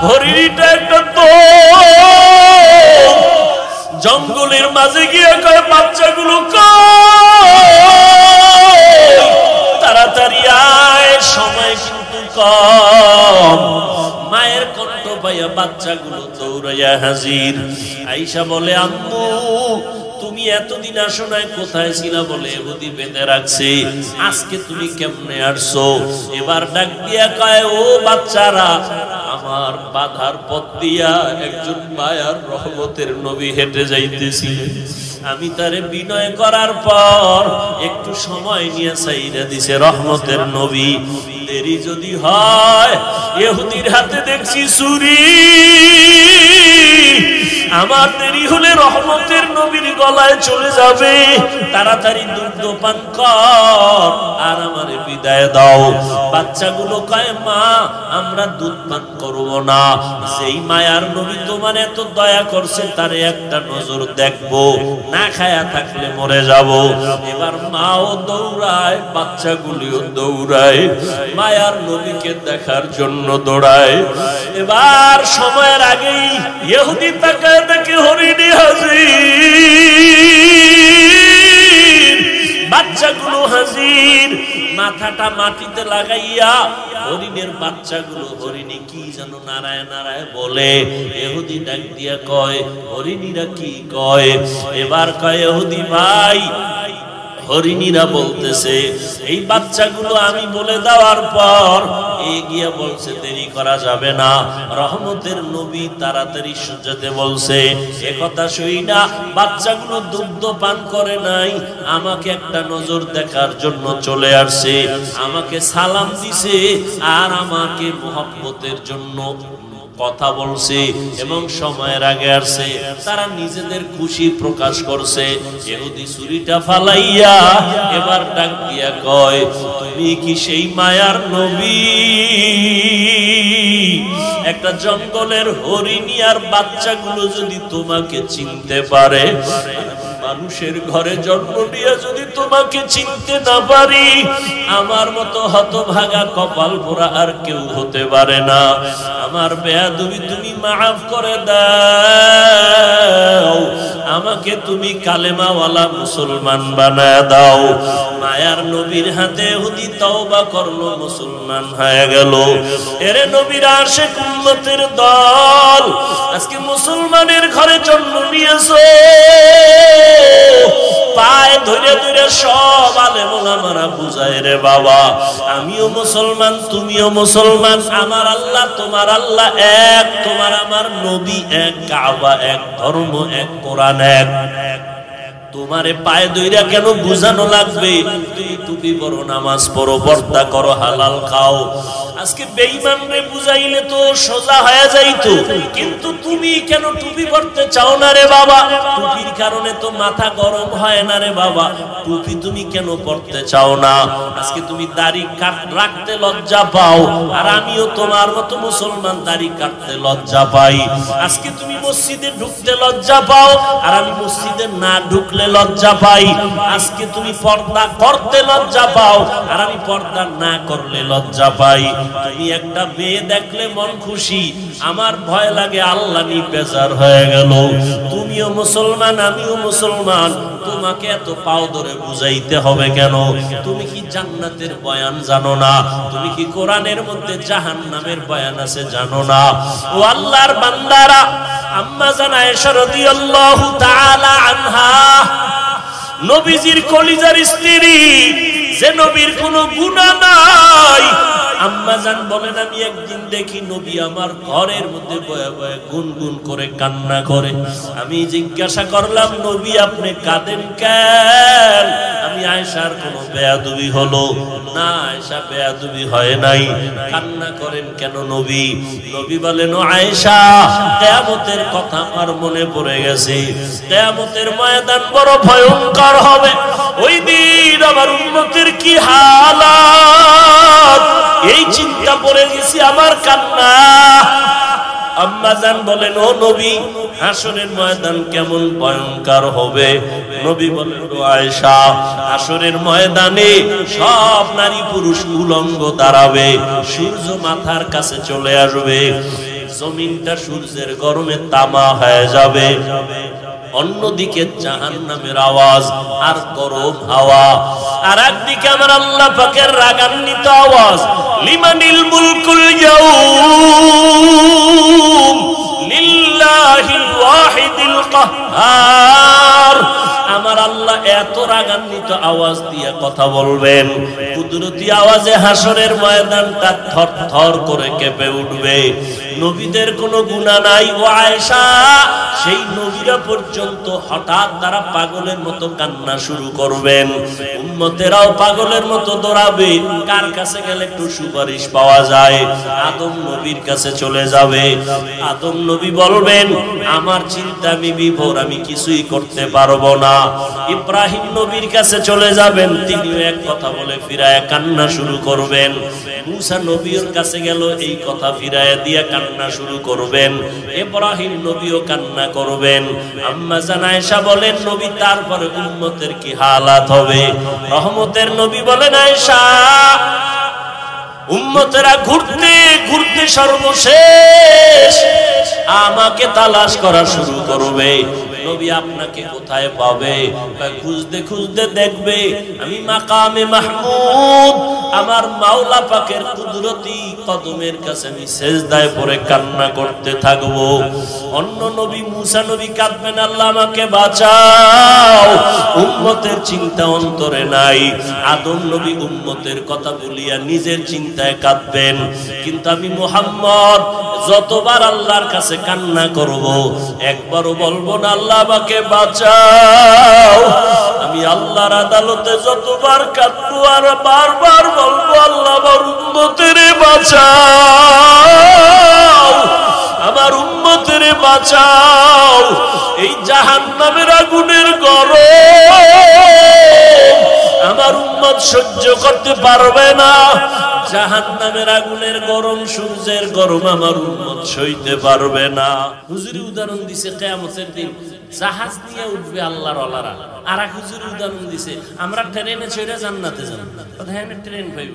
হরিণীটা একটা তো জঙ্গলের মাঝে গিয়ে কয় বাচ্চাগুলো তাড়াতাড়ি আয়, সময় কিন্তু কম। মায়ের কণ্ঠ পাইয়া বাচ্চাগুলো দৌড়াইয়া হাজির। আয়েশা বলে, আম্মু তুমি এতদিন আসো নাই, কোথায় ছিলা? বলে, এহুদি বেঁধে রাখছে, আজকে তুমি কেমনে আসছো? এবার ডাক দিয়া কয়, ও বাচ্চারা, আমার বাধার পথ দিয়া একজন মায়ার রহমতের নবী হেঁটে যাইতেছিলেন। আমি তারে বিনয় করার পর একটু সময় নিয়ে চাইরা দিছে রহমতের নবী। দেরি যদি হয়, ইহুদির হাতে দেখছি ছুরি, আমার দেরি হলে রহমতের নবীর গলায় চলে যাবে। তাড়াতাড়ি দুধ পান কর আর আমারে বিদায় দাও। বাচ্চাগুলো কয়, মা আমরা দুধ পান করব না, সেই মায়ার নবী তোমার এত দয়া করছে, তারে একটা নজর দেখবো, না খায়া থাকলে মরে যাব। এবার মাও দৌড়ায়, বাচ্চাগুলিও দৌড়ায়, মায়ার নবীকে দেখার জন্য দৌড়ায়। এবার সময়ের আগেই ইহুদি তাকায় দেখে হরিণী হাজির, বাচ্চাগুলো হাজির। মাথাটা মাটিতে লাগাইয়া হরিণের বাচ্চাগুলো, হরিণী কি যেন নারায় নারায় বলে। ইহুদি ডাক দিয়া কয়, হরিণীরা কি কয়? এবার কয়, ইহুদি ভাই, হরিণীরা বলতেছে এই বাচ্চাগুলো আমি বলে দেওয়ার পর এগিয়ে বলছে দেরি করা যাবে না, রহমতের নবী তাড়াতাড়ি যেতে বলছে। একথা শুই না বাচ্চাগুলো দুগ্ধ পান করে নাই, আমাকে একটা নজর দেখার জন্য চলে আসছে, আমাকে সালাম দিছে আর আমাকে মোহাব্বতের জন্য কথা বলছে এবং সময়ের আগে আসছে। তারা নিজেদের খুশি প্রকাশ করছে। ইহুদি ছুরিটা ফালাইয়া এবার ডাক দিয়া কয়, তুমি কি সেই মায়ার নবী? একটা জঙ্গলের হরিণী আর বাচ্চাগুলো যদি তোমাকে চিনতে পারে, মানুষের ঘরে জন্ম নিয়ে যদি তোমাকে চিনতে না পারি, আমার মতো হতভাগা কপাল পোড়া আর কেউ হতে পারে না। আমার বেয়াদবি তুমি মাফ করে দাও, আমাকে তুমি কালেমাওয়ালা মুসলমান বানায় দাও। মায়ার নবীর হাতে ইহুদি তওবা করলো, মুসলমান হয়ে গেল। এরে নবীর আশিক উম্মতের দল, আজকে মুসলমানের ঘরে জন্ম নিয়েছো, পায়ে ধরে ধরে সব আলেম ওলামারা বুঝায়, রে বাবা আমিও মুসলমান, তুমিও মুসলমান, আমার আল্লাহ তোমার আল্লাহ এক, তোমার আমার নবী এক, কাবা এক, ধর্ম এক, কোরআন এক। তোমারে পায়ে ধইরা কেন বুঝানো লাগবে? তুমি টুপি পরো, নামাজ পড়ো, পর্দা করো, হালাল খাও। আজকে বেঈমানরে বুঝাইলে তো সোজা হয়ে যাইতো, কিন্তু তুমি কেন টুপি পরতে চাও না রে বাবা? টুপির কারণে তো মাথা গরম হয় না রে বাবা, টুপি তুমি কেন পরতে চাও না? আজকে তুমি দাড়ি রাখতে লজ্জা পাও, আর আমিও তোমার মতো মুসলমান দাড়ি কাটতে লজ্জা পাই। আজকে তুমি মসজিদে ঢুকতে লজ্জা পাও, আর আমি মসজিদে না ঢুকলে লজ্জা পাই। আজকে তুমি পর্দা করতে লজ্জা পাও, আর আমি পর্দা না করলে লজ্জা পাই। তুমি একটা মেয়ে দেখলে মন খুশি, আমার ভয় লাগে আল্লাহ নি বেজার হয়ে গেল। তুমিও মুসলমান, আমিও মুসলমান, তোমাকে এত পাও ধরে বুঝাইতে হবে কেন? তুমি কি জান্নাতের বয়ান জানো না? তুমি কি কোরআনের মধ্যে জাহান্নামের বয়ান আছে জানো না? ও আল্লাহর বান্দারা, আম্মা জান আয়েশা রাদিয়াল্লাহু তাআলা আনহা, নবীজির কলিজার স্ত্রী, যে নবীর কোনো গুনাহ নাই, আম্মা জান বলেন আমি একদিন দেখি নবী আমার ঘরের মধ্যে বয়ে বয়ে গুনগুন করে কান্না করে। আমি জিজ্ঞাসা করলাম, নবী আপনি কাঁদেন কেন? আমি আয়েশার কোনো বেয়াদবি হলো না? আয়েশা বেয়াদবি হয় নাই, কান্না করেন কেন নবী? নবী বলেন, ও আয়েশা, কিয়ামতের কথা আমার মনে পড়ে গেছে। কিয়ামতের ময়দান বড় ভয়ঙ্কর হবে, ওই দিন আমার উম্মতের কি হালাত, এই চিন্তা পড়ে গেছি, আমার কান্না। আম্মা জান বলেন, ও নবী, হাসরের ময়দান কেমন ভয়ঙ্কর হবে? নবী বলেন, ও আয়েশা, হাসরের ময়দানে সব নারী পুরুষ উলঙ্গ দাঁড়াবে, সূর্য মাথার কাছে চলে আসবে, জমিনটা সূর্যের গরমে তামা হয়ে যাবে। অন্যদিকে জাহান্নামের আওয়াজ আর গরম হাওয়া, আর একদিকে আমার আল্লাহ পাকের রাগান্বিত আওয়াজ, লিমানিল মুলকুল ইয়াউম লিল্লাহিল ওয়াহিদিল কাহ্হার। আমার আল্লাহ এত রাগান্বিত আওয়াজ দিয়ে কথা বলবেন, কুদরতি আওয়াজে হাসরের ময়দানটা থরথর করে কেঁপে উঠবে। নবীদের কোনো গুনাহ নাই ও আয়েশা, সেই নবীরা পর্যন্ত হঠাৎ তারা পাগলের মতো কান্না শুরু করবেন, উম্মতেরাও পাগলের মতো দৌড়াবে। কার কাছে গেলে একটু সুপারিশ পাওয়া যায়? আদম নবীর কাছে চলে যাবে। আদম নবী বলবেন, আমার চিন্তা আমি বিভোর, আমি কিছুই করতে পারবো না। ইব্রাহিম নবীর কাছে চলে যাবেন, তিনিও এক কথা বলে ফিরায় কান্না শুরু করবেন। মুসা নবীর কাছে গেল, এই কথা ফিরায় দিয়ে কান্না শুরু করবেন। ইব্রাহিম নবীও কান্না করবেন। আম্মা জান আয়েশা বলেন, নবী তারপরে উম্মতের কি হালাত হবে? রহমতের নবী বলেন, আয়েশা উম্মতেরা ঘুরতে ঘুরতে সর্বশেষ আমাকে তালাশ করা শুরু করবে। নবী আপনাকে কোথায় পাবে? খুঁজতে খুঁজতে দেখবে আমি মাকামে মাহমুদ, আমার মাওলা পাকের কুদরতি কদমের কাছে আমি সেজদায় পড়ে কান্না করতে থাকবো। অন্য নবী মুসা নবী কাঁদবেন, আল্লাহ আমাকে বাঁচাও। উম্মতের চিন্তা অন্তরে নাই। আদম নবী উম্মতের কথা বলিয়া নিজের চিন্তায় কাঁদবেন। কিন্তু আমি মুহাম্মদ যতবার আল্লাহর কাছে কান্না করব, একবারও বলবো না আল্লাহ আমাকে বাঁচাও। আমি আল্লাহর আদালতে যতবার কাঁদবো আর বারবার বলবো, আল্লাহ আমার উম্মতের বাঁচাও, আমার উম্মতের বাঁচাও। এই জাহান্নামের আগুনের গরম আমার উম্মত সহ্য করতে পারবে না। জাহান্নামের আগুনের গরম, সূর্যের গরম আমার উম্মত সইতে পারবে না। হুজুরি উদাহরণ দিছে কিয়ামতের দিন জাহাজ নিয়ে উঠবে আল্লাহর ওয়ালারা। আর এক হুজুরি উদাহরণ দিছে আমরা ট্রেনে চড়ে জান্নাতে যাব। হ্যাঁ, ট্রেন পাইব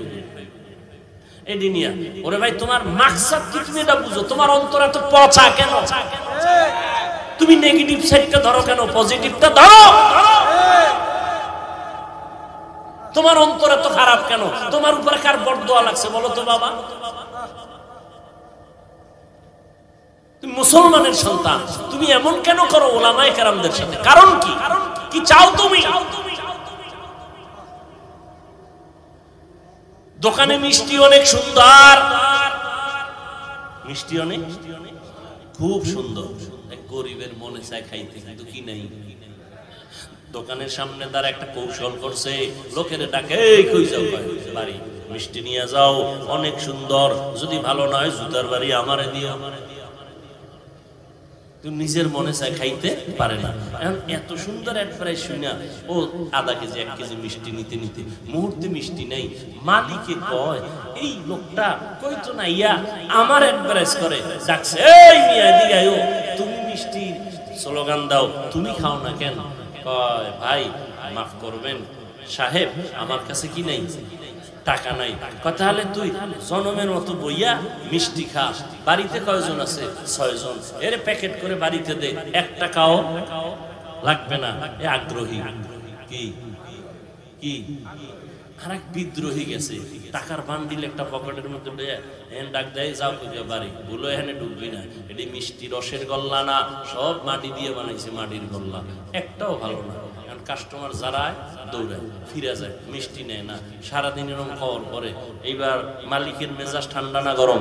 এই দুনিয়া। ওরে ভাই, তোমার মাকসাদ কি তুমি এটা বুঝো? তোমার অন্তর এত পচা কেন? তুমি নেগেটিভ সাইডটা ধরো কেন? পজিটিভটা ধরো। তোমার অন্তর এত খারাপ কেন? তোমার উপরে কার বরদোয়া লাগছে বলো তো বাবা? তুমি মুসলমানের সন্তান, তুমি এমন কেন করো ওলামায়ে কেরামদের সাথে? কারণ কি? কি চাও তুমি? দোকানে মিষ্টি অনেক সুন্দর, মিষ্টি অনেক খুব সুন্দর, গরিবের মনে চায় খাইতে, কিন্তু কি নাই। দোকানের সামনে তার একটা কৌশল করছে, লোকের ডাকে কই যাও বাড়ি, মিষ্টি নিয়ে যাও, অনেক সুন্দর, যদি ভালো নয় জুতার বাড়ি আমারে দিও। নিজের মনে চায় খাইতে পারে না। এখন এত সুন্দর অ্যাডভাইস শুনা ও আধা কেজি 1 কেজি মিষ্টি নিতে নিতে মুহূর্তে মিষ্টি নেই। মালিকে কয়, এই লোকটা কই তো না ইয়া আমার অ্যাডভাইস করে ডাকছে, এই মিয়া এদিকে আয়ো, তুমি মিষ্টি স্লোগান দাও, তুমি খাও না কেন? কয়, ভাই মাফ করবেন সাহেব, আমার কাছে কি নাই, টাকা নাই। তাহলে তুই জনমের মতো বইয়া মিষ্টি খাস। বাড়িতে কয়জন আছে? 6 জন। এর প্যাকেট করে বাড়িতে দে, 1 টাকাও লাগবে না। এ আগ্রহী কি কি আরেক বিদ্রোহী গেছে, টাকার বান্ডিল একটা পকেটের মধ্যে ডাক দেয়, যাও কোথায় বাড়ি, বলো এখানে ঢুকবি না, এটি মিষ্টি রসের গল্লা না, সব মাটি দিয়ে বানাইছে, মাটির গল্লা, একটাও ভালো না। কাস্টমার যারা দৌড়ায় ফিরে যায়, মিষ্টি নেয় না, সারাদিন এরকম খাওয়ার পরে এইবার মালিকের মেজাজ ঠান্ডা না গরম?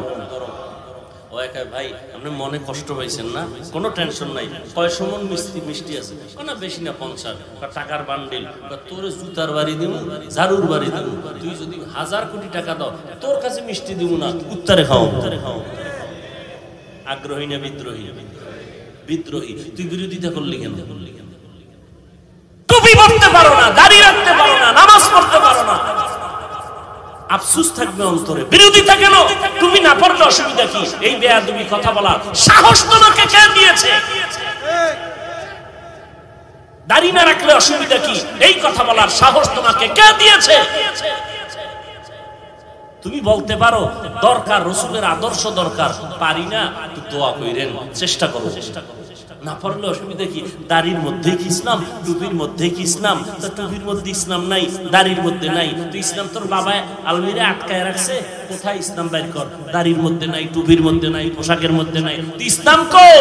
ও একা, ভাই আপনি মনে কষ্ট পাইছেন না? কোনো টেনশন নাই, কয়শো মন মিষ্টি আছে? না বেশি না, 50। টাকার বান্ডিল, তোর জুতার বাড়ি দিব, ঝাড়ুর বাড়ি দিব, তুই যদি 1000 কোটি টাকা দাও তোর কাছে মিষ্টি দিব না, উত্তরে খাও, উত্তরে খাও। আগ্রহী না বিদ্রোহী? বিদ্রোহী। তুই বিরোধিতা করলি কেন? টুপি পরতে পারো না, দাড়ি রাখতে পারো না, নামাজ পড়তে পারো না, আফসোস থাকবে অন্তরে। বিরোধিতা কেন? তুমি না পড়লে অসুবিধা কি? এই বেয়াদবি কথা বলার সাহস তোমাকে কে দিয়েছে? দাড়ি না রাখলে অসুবিধা কি? এই কথা বলার সাহস তোমাকে কে দিয়েছে? তুমি বলতে পারো দরকার রাসূলের আদর্শ দরকার, পারি না, তো দোয়া কইরেন, চেষ্টা করো। না পারলে অসুবিধা কি? দাড়ির মধ্যে কি ইসলাম? টুপির মধ্যে কি ইসলাম? তো টুপির মধ্যে ইসলাম নাই, দাড়ির মধ্যে নাই, তো ইসলাম তোর বাবা আলমিরা আটকায় রাখছে, কোথায় ইসলাম বাইর কর? দাড়ির মধ্যে নাই, টুপির মধ্যে নাই, পোশাকের মধ্যে নাই, তো ইসলাম কই?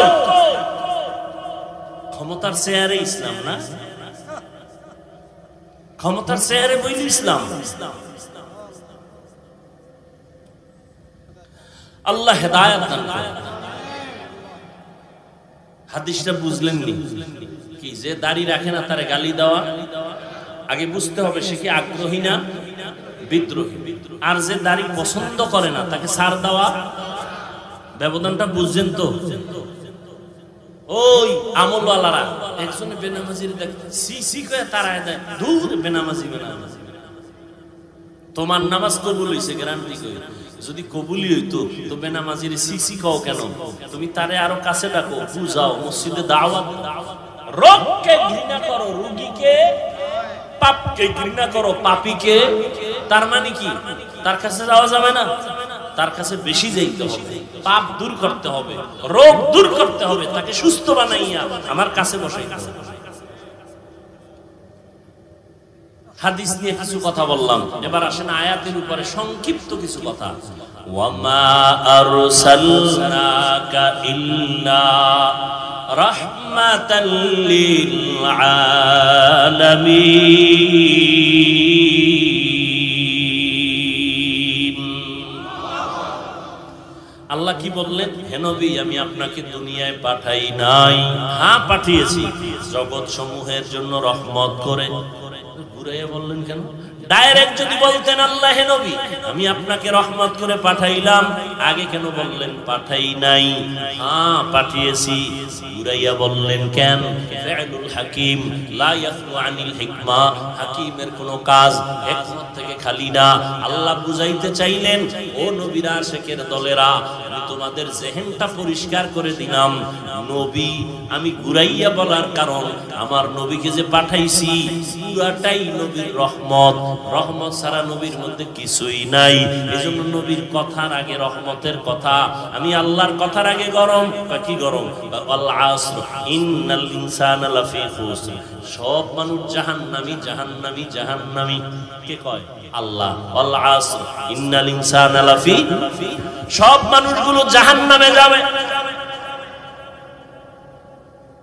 ক্ষমতার চেয়ারে ইসলাম না, ক্ষমতার চেয়ারে বইলি ইসলাম। আল্লাহ হেদায়েত দান করেন। হাদিসটা বুঝলেন নি কি? যে দাড়ি রাখে না তারে গালি দেওয়া, আগে বুঝতে হবে সে কি আগ্রহী না বিদ্রোহী। আর যে দাড়ি পছন্দ করে না তাকে ছাড় দেওয়া, ব্যবধানটা বুঝছেন তো? ওই আমলওয়ালারা একজনে বেনামাজির দেখ সি সি করে তারায় দেয়, দূর বেনামাজি বেনামাজি। তোমার নামাজ কবুল হইছে গ্যারান্টি কই? যদি কবুলই হইতো তো বেনামাজির সিসি কও কেন? তুমি তারে আরো কাছে ডাকো, বুঝাও, মসজিদে দাওয়াত। রোগকে ঘৃণা করো, রোগীকে, পাপকে ঘৃণা করো, পাপীকে। তার মানে কি? তার কাছে যাওয়া যাবে না, তার কাছে বেশি যাইতে হবে, পাপ দূর করতে হবে, রোগ দূর করতে হবে, তাকে সুস্থ বানাইয়া আমার কাছে বসাইতে হবে। হাদিস নিয়ে কিছু কথা বললাম, এবার আসেন আয়াতের উপরে সংক্ষিপ্ত কিছু কথা। ওয়ামা আরসালনাকা ইল্লা রাহমাতাল লিল আলামিন। আল্লাহ কি বললেন? হে নবী, আমি আপনাকে দুনিয়ায় পাঠাই নাই, হ্যাঁ পাঠিয়েছি জগৎ সমূহের জন্য রহমত করে। ঘুরাইয়া বললেন কেন? ডাইরেক্ট যদি বলতেন আল্লাহ হে নবী আমি আপনাকে রহমত করে পাঠাইলাম, আগে কেন বললেন পাঠাই নাই? হ্যাঁ পাঠিয়েছি। ঘুরাইয়া বললেন কেন? ফিআলুল হাকিম লা ইয়াখলু আনিল হিকমা, হাকিমের কোনো কাজ হিকমত থেকে খালি না। আল্লাহ বুঝাইতে চাইলেন, ও নবীরা শেখের দলেরা, আমি তোমাদের জেহেনটা পরিষ্কার করে দিলাম। নবী আমি ঘুরাইয়া বলার কারণ, আমার নবীকে যে পাঠাইছি পুরাটাই নবীর রহমত, রহমত ছাড়া নবীর মধ্যে কিছুই নাই। এজন্য নবীর কথার আগে রহমতের কথা, আমি আল্লাহর কথার আগে গরম। কি গরম? আল আসর ইন্নাল ইনসানা লাফি খুসর, সব মানুষ জাহান্নামী জাহান্নামী জাহান্নামী। কে কয়? আল্লাহ। আল আসর ইন্নাল ইনসানা লাফি, সব মানুষগুলো জাহান্নামে যাবে।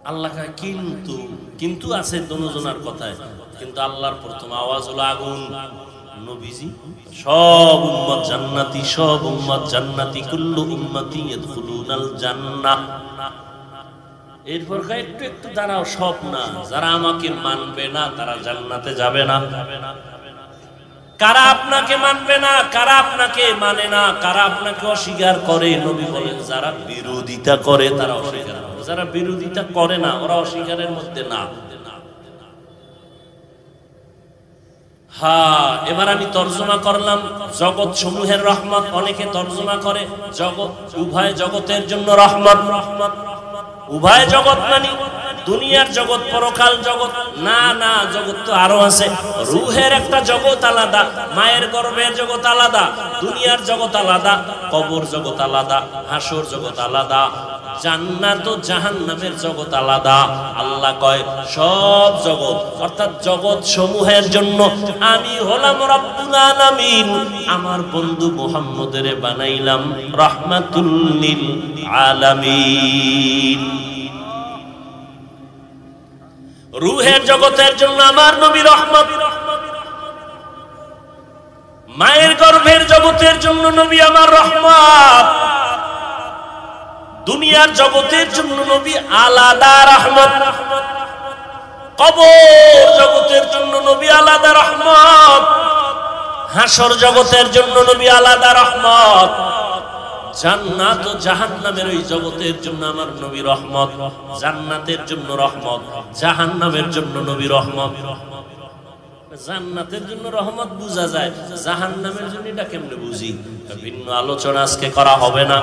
আল্লাহ কয় কিন্তু, কিন্তু আছে দুজনের কথায়, কিন্তু আল্লাহর প্রথম আওয়াজ হলো আগুন। নবীজি সব উম্মত জান্নাতি, সব উম্মত জান্নাতি, কুল্লু উম্মতি ইয়াদখুলুনাল জান্নাহ। এরপর একটু একটু দাঁড়াও, সব না, যারা আমাকে মানবে না তারা জান্নাতে যাবে না। কারা আপনাকে মানবে না, কারা আপনাকে মানে না, কারা আপনাকে অস্বীকার করে? নবী বলেন যারা বিরোধিতা করে তারা অস্বীকার করে, যারা বিরোধিতা করে না ওরা অস্বীকারের মধ্যে না। হ্যাঁ, এবার আমি তর্জমা করলাম জগৎ সমূহের রহমত। অনেকে তর্জমা করে জগৎ, উভয় জগতের জন্য রহমত। রহমত উভয় জগৎ মানে দুনিয়ার জগৎ, পরকাল জগৎ না। না, জগৎ তো আরো আছে। রূহের একটা জগৎ আলাদা, মায়ের গর্ভের জগৎ আলাদা, দুনিয়ার জগৎ আলাদা, কবর জগৎ আলাদা, হাসর জগৎ আলাদা, জান্নাত ও জাহান্নামের জগৎ আলাদা। আল্লাহ কয় সব জগৎ অর্থাৎ জগৎ সমূহের জন্য আমি হলাম রব্বুল আলামিন, আমার বন্ধু মুহাম্মদের বানাইলাম রাহমাতুল লিল আলামিন। রূহের জগতের জন্য আমার নবী রহমত, মায়ের গর্ভের জগতের জন্য নবী আমার রহমত, দুনিয়ার জগতের জন্য নবী আলাদা রহমত, কবর জগতের জন্য নবী আলাদা রহমত, হাসর জগতের জন্য নবী আলাদা রহমত, জান্নাত ও জাহান্নামের ওই জগতের জন্য আমার নবী রহমত। জান্নাতের জন্য রহমত, জাহান্নামের জন্য নবী রহমত। জান্নাতের জন্য রহমত বুঝা যায়, জাহান্নামের জন্য এটা কেমনে বুঝি? ভিন্ন আলোচনা আজকে করা হবে না।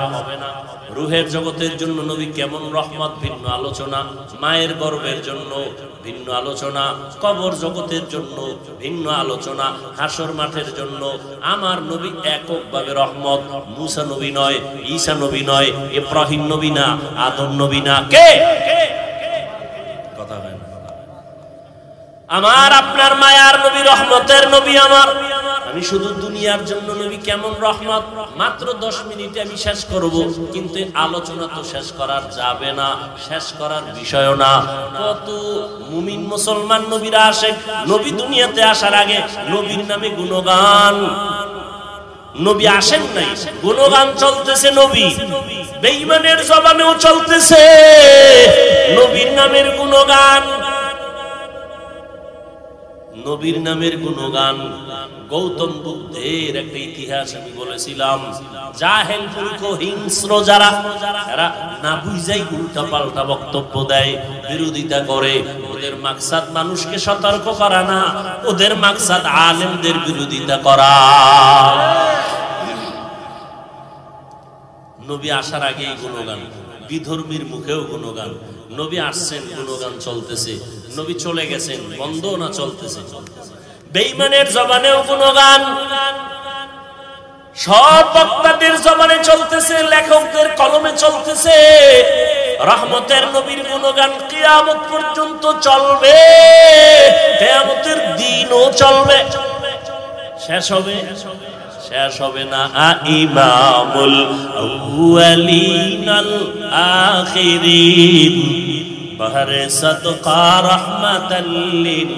রূহের জগতের জন্য নবী কেমন রহমত ভিন্ন আলোচনা, মায়ের গর্ভের জন্য ভিন্ন আলোচনা, কবর জগতের জন্য ভিন্ন আলোচনা, হাসর মাঠের জন্য। আমার নবী এককভাবে রহমত। মুসা নবী নয়, ঈসা নবী নয়, ইব্রাহিম নবী না, আদম নবী না, কে? কথা হয় না। আমার আপনার মায়ার নবী, রহমতের নবী আমার। আমি শুধু দুনিয়ার জন্য নবী কেমন রহমত মাত্র 10 মিনিটে আমি শেষ করব, কিন্তু আলোচনা তো শেষ করার যাবে না, শেষ করার বিষয় না। কত মুমিন মুসলমান নবীরা আসে, নবী দুনিয়াতে আসার আগে নবীর নামে গুণগান। নবী আসেন নাই, গুণগান চলতেছে নবী, বেঈমানের জবানেও চলতেছে নবীর নামের গুণগান, নবীর নামের গুণগান। গৌতম বুদ্ধের একটা ইতিহাস আমি বলেছিলাম, জাহেল মূর্খ হিংস্র যারা, এরা না বুঝাই উল্টা পাল্টা বক্তব্য দেয়, বিরোধিতা করে। ওদের মাকসাদ মানুষকে সতর্ক করা না, ওদের মাকসাদ আলেমদের বিরোধিতা করা। নবী আসার আগেই গুণগান, বিধর্মীর মুখেও গুণগান। নবী আসছেন, গুণগান চলতেছে। নবী চলে গেছেন, বন্ধ না চলতেছে। বেঈমানের জবানেও গুণগান, সব বক্তাদের জবানে চলতেছে, লেখকদের কলমে চলতেছে। রহমতের নবীর গুণগান কিয়ামত পর্যন্ত চলবে, কিয়ামতের দিনও চলবে। শেষ হবে? শেষ হবে না। ইমামুল আউয়ালিন আল আখিরিন বাহরে সাদকা রাহমাতাল লিল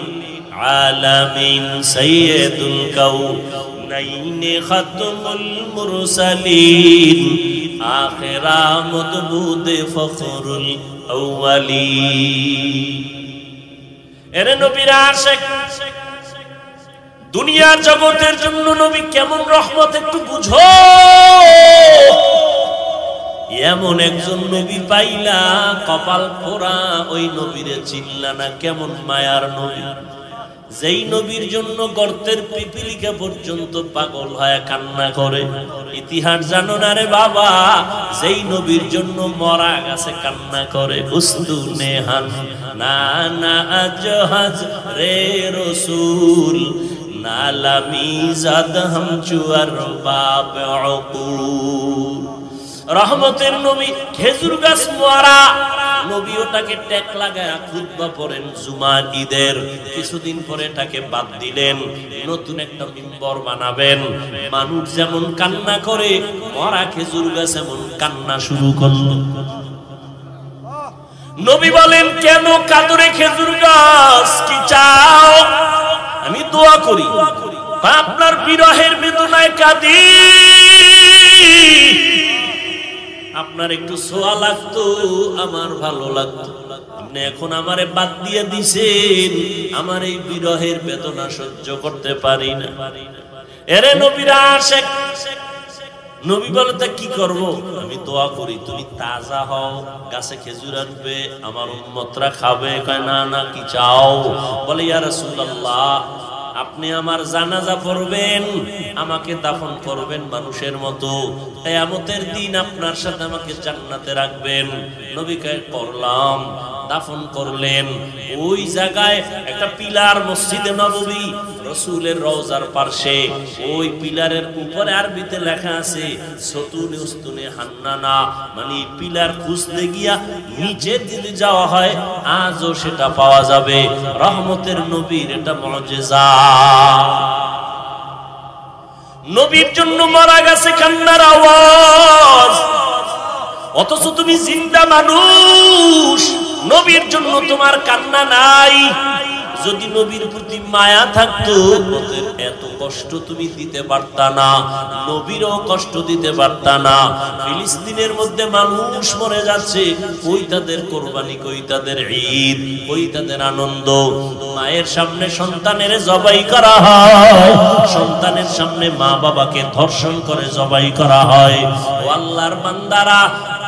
আলামিন সাইয়্যিদুল কাউনাইন খাতমুল মুরসালিন আখিরা মদবুদ ফখরুল আউয়ালিন। এরে নবীর আশিক, দুনিয়ার জগতের জন্য নবী কেমন রহমত একটু বুঝো। এমন একজন নবী পাইলা, কপাল পোড়া, ওই নবীরে চিনলা না। কেমন মায়ার নবী, যেই নবীর জন্য গর্তের পিপিলিকা পর্যন্ত পাগল হয়ে কান্না করে। ইতিহাস জানো না রে বাবা, যেই নবীর জন্য মরা গাছে কান্না করে। উস্তুনে হান না না আজহাজ রে রসুল নালামি জাদ হাম চুয়ার বাব উকুল। রহমতের নবী, খেজুর গাছ মরা নবী, ওটাকে টেক লাগায় খুতবা পড়েন জুমার ঈদের। কিছুদিন পরে এটাকে বাদ দিলেন, নতুন একটা মিম্বর বানাবেন। মানুষ যেমন কান্না করে, মরা খেজুর গাছ এমন কান্না শুরু করলো। নবী বলেন, কেন কাদরে খেজুর গাছ, কি চাও? আমি দোয়া করি, আপনার বিরহের বেদনায় কাঁদি। আপনার একটু ছোঁয়া লাগতো, আমার ভালো লাগতো। আপনি এখন আমারে বাদ দিয়ে দিছেন, আমার এই বিরহের বেদনা সহ্য করতে পারি না। এরে নবীরা আশিক, নবী বলে তা কি করব? আমি দোয়া করি তুমি তাজা হও, গাছে খেজুর আনবে, আমার উম্মতরা খাবে। কয় না না, কি চাও? বলে ইয়া রাসূলুল্লাহ, আপনি আমার জানাজা পড়বেন, আমাকে দাফন করবেন মানুষের মতো। কিয়ামতের দিন আপনার সাথে আমাকে জান্নাতে রাখবেন। নবীকে করলাম, দাফন করলেন। ওই জায়গায় একটা পিলার, মসজিদে নববী, রাসূলের রওজার পাশে। ওই পিলারের উপরে আরবিতে লেখা আছে সতুনে উস্তুনে হান্নানা, মানে পিলার খুঁজতে গিয়া নিচে দিকে যাওয়া হয়, আজও সেটা পাওয়া যাবে। রহমতের নবীর এটা মুজিজা। নবীর জন্য মারা গেছে কান্নার আওয়াজ, অথচ তুমি জিন্দা মানুষ, নবীর জন্য তোমার কান্না নাই। যদি নবীর প্রতি মায়া থাকতো, ওদের এত কষ্ট তুমি দিতে পারতা না, নবীরও কষ্ট দিতে পারতা না। ফিলিস্তিনের মধ্যে মানুষ মরে যাচ্ছে, কই তাদের কোরবানি, কই তাদের ঈদ, কই তাদের আনন্দ? মায়ের সামনে সন্তানের জবাই করা হয়, সন্তানের সামনে মা বাবাকে ধর্ষণ করে জবাই করা হয়। ও আল্লাহর বান্দারা,